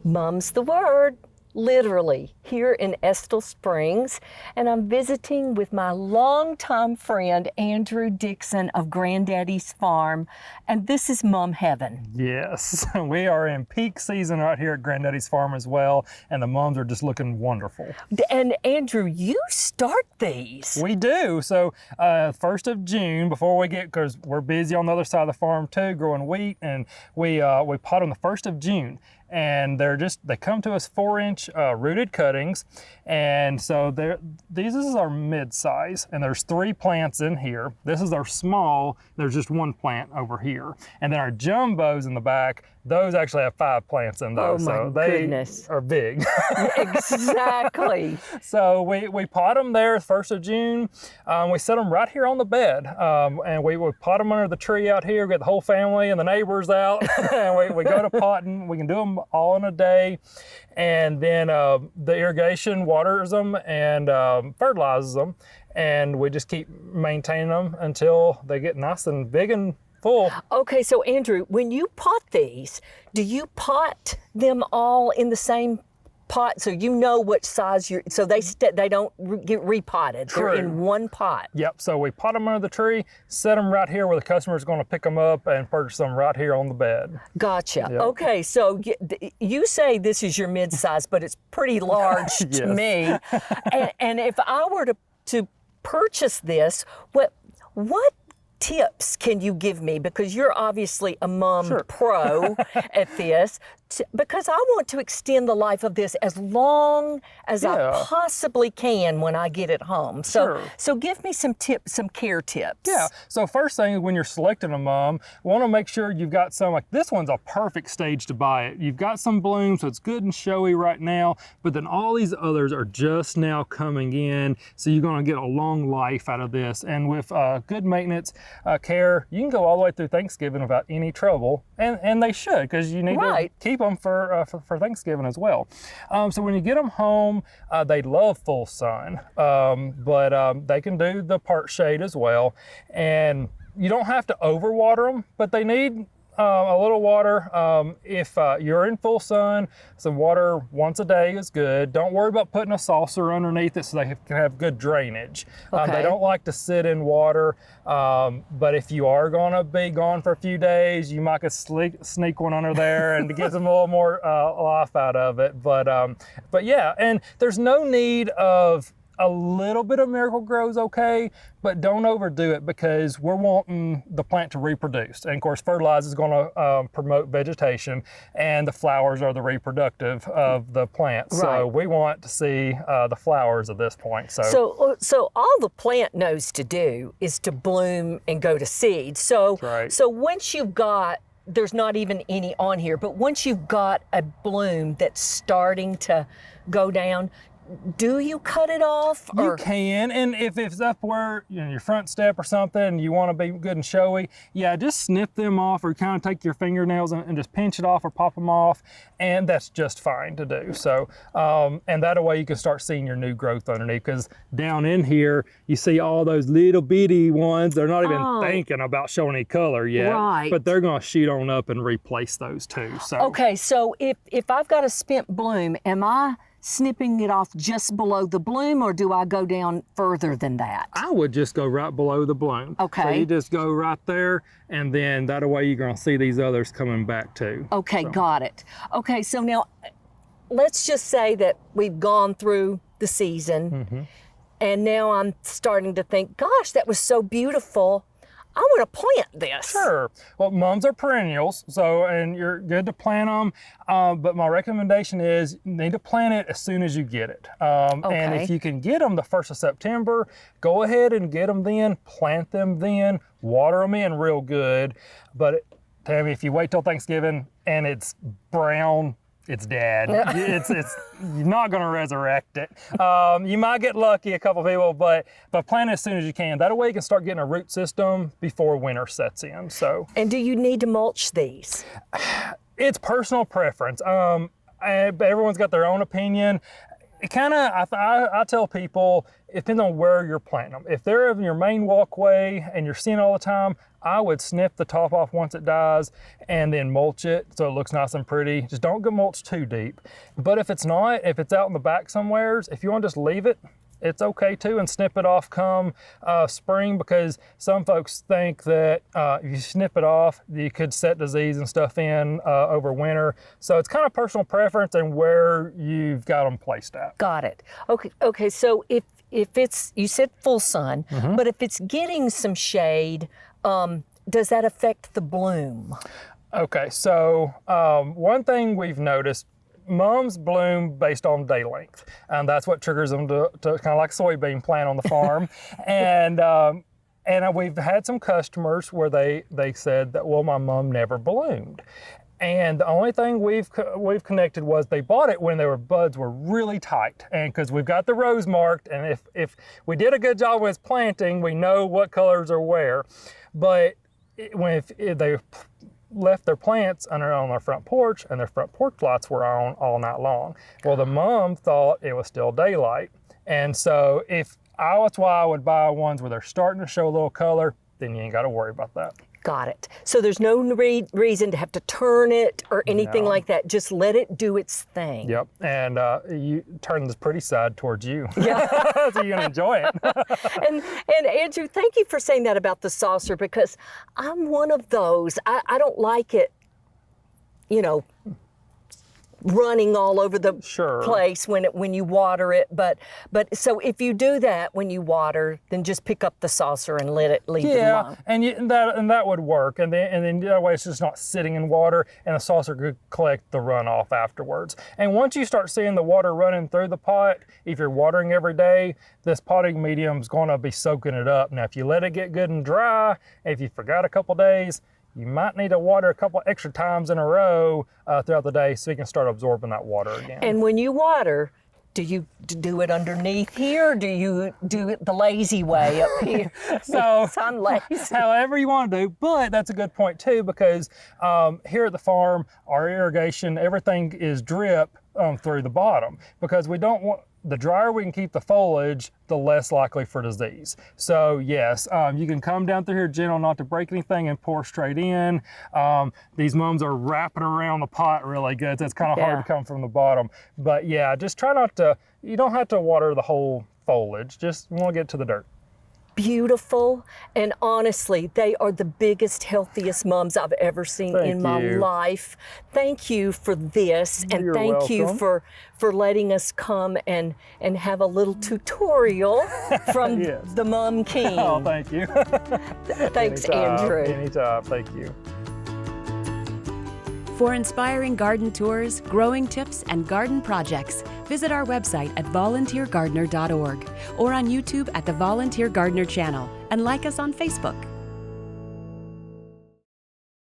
Mum's the word, literally, here in Estill Springs. And I'm visiting with my longtime friend, Andrew Dixon of Granddaddy's Farm. And this is Mum Heaven. Yes, we are in peak season right here at Granddaddy's Farm as well. And the mums are just looking wonderful. And Andrew, you start these. We do. So 1st of June, before we get, because we're busy on the other side of the farm too, growing wheat, and we pot them the 1st of June. And they come to us 4-inch rooted cuttings. And so this is our mid-size, and there's 3 plants in here. This is our small, there's just 1 plant over here. And then our jumbos in the back, those actually have 5 plants in those. Oh my goodness. Are big. Exactly. So we pot them there 1st of June. We set them right here on the bed. And we pot them under the tree out here, get the whole family and the neighbors out. And we go to potting. We can do them all in a day. And then the irrigation waters them and fertilizes them. And we just keep maintaining them until they get nice and big and full. Okay, so Andrew, when you pot these, do you pot them all in the same pot so you know what size so they don't get repotted? True. They're in one pot. Yep, so we pot them under the tree, set them right here where the customer's going to pick them up and purchase them right here on the bed. Gotcha. Yep. Okay, so you say this is your mid-size, but it's pretty large to me. And if I were to purchase this, what tips can you give me? Because you're obviously a mom pro at this, because I want to extend the life of this as long as I possibly can when I get it home. So give me some tips, some care tips. Yeah, so first thing is when you're selecting a mom, you want to make sure you've got some, like this one's a perfect stage to buy it. You've got some bloom, so it's good and showy right now, but then all these others are just now coming in, so you're going to get a long life out of this. And with good maintenance, care, you can go all the way through Thanksgiving without any trouble, and they should, because you need to keep them for Thanksgiving as well. So when you get them home, they love full sun, but they can do the part shade as well. And you don't have to overwater them, but they need a little water. If you're in full sun, some water once a day is good. Don't worry about putting a saucer underneath it so they can have good drainage. They don't like to sit in water, but if you are going to be gone for a few days, you might could sneak one under there and to get them a little more life out of it. But yeah, and there's no need of a little bit of Miracle Grow is okay, but don't overdo it, because we're wanting the plant to reproduce. And of course, fertilizer is going to promote vegetation, and the flowers are the reproductive of the plant. Right. So we want to see the flowers at this point. So all the plant knows to do is to bloom and go to seed. So once you've got, there's not even any on here, but once you've got a bloom that's starting to go down, do you cut it off? You can, and if it's up where your front step or something and you want to be good and showy, just snip them off, or kind of take your fingernails and just pinch it off or pop them off, and that's just fine to do. So, and that way you can start seeing your new growth underneath, because down in here you see all those little bitty ones. They're not even thinking about showing any color yet, but they're going to shoot on up and replace those too. So okay, so if I've got a spent bloom, am I snipping it off just below the bloom, or do I go down further than that? I would just go right below the bloom. Okay. So you just go right there, and then that way you're going to see these others coming back too. Okay, got it. Okay, so now let's just say that we've gone through the season, and now I'm starting to think, gosh, that was so beautiful. I want to plant this. Sure. Well, mums are perennials, and you're good to plant them. But my recommendation is you need to plant it as soon as you get it. And if you can get them the 1st of September, go ahead and get them then, plant them then, water them in real good. But Tammy, if you wait till Thanksgiving and it's brown, it's dead. It's you're not going to resurrect it. You might get lucky, a couple people, but plant it as soon as you can. That way you can start getting a root system before winter sets in. So. And do you need to mulch these? It's personal preference. Everyone's got their own opinion. It kind of, I tell people, it depends on where you're planting them. If they're in your main walkway and you're seeing all the time, I would snip the top off once it dies and then mulch it so it looks nice and pretty. Just don't get mulch too deep. But if it's not, if it's out in the back somewheres, if you want to just leave it, it's okay too, and snip it off come spring, because some folks think that if you snip it off, you could set disease and stuff in over winter. So it's kind of personal preference and where you've got them placed at. Got it. Okay. So if it's, you said full sun, but if it's getting some shade, does that affect the bloom? Okay, so one thing we've noticed, mums bloom based on day length, and that's what triggers them to kind of like soybean plant on the farm. and we've had some customers where they said that, well, my mum never bloomed. And the only thing we've connected was they bought it when their buds were really tight, and because we've got the rows marked, and if we did a good job with planting, we know what colors are where. But if they left their plants on their front porch, and their front porch lights were on all night long. Well, the mom thought it was still daylight. And so that's why I would buy ones where they're starting to show a little color, then you ain't got to worry about that. Got it. So there's no reason to have to turn it or anything like that. Just let it do its thing. Yep. And you turn this pretty side towards you. Yeah. So you're going to enjoy it. and Andrew, thank you for saying that about the saucer, because I'm one of those. I don't like it, running all over the place when you water it. But so if you do that when you water, then just pick up the saucer and leave it alone. Yeah, and that would work. And then that way it's just not sitting in water, and the saucer could collect the runoff afterwards. And once you start seeing the water running through the pot, if you're watering every day, this potting medium is going to be soaking it up. Now, if you let it get good and dry, if you forgot a couple days, you might need to water a couple extra times in a row throughout the day so you can start absorbing that water again. And when you water, do you do it underneath here, or do you do it the lazy way up here? So I'm lazy. However you want to do, but that's a good point too, because here at the farm, our irrigation, everything is drip through the bottom, because we don't want, the drier we can keep the foliage, the less likely for disease. So yes, you can come down through here gentle, not to break anything, and pour straight in. These mums are wrapping around the pot really good, so it's kind of hard to come from the bottom. But yeah, just try not to, you don't have to water the whole foliage, just want to get to the dirt. Beautiful, and honestly, they are the biggest, healthiest mums I've ever seen in my life. Thank you for this, and You're thank welcome. you for letting us come and have a little tutorial from the Mum King. Oh, thank you. Thanks, Anytime. Andrew. Anytime, thank you. For inspiring garden tours, growing tips, and garden projects, visit our website at volunteergardener.org or on YouTube at the Volunteer Gardener channel, and like us on Facebook.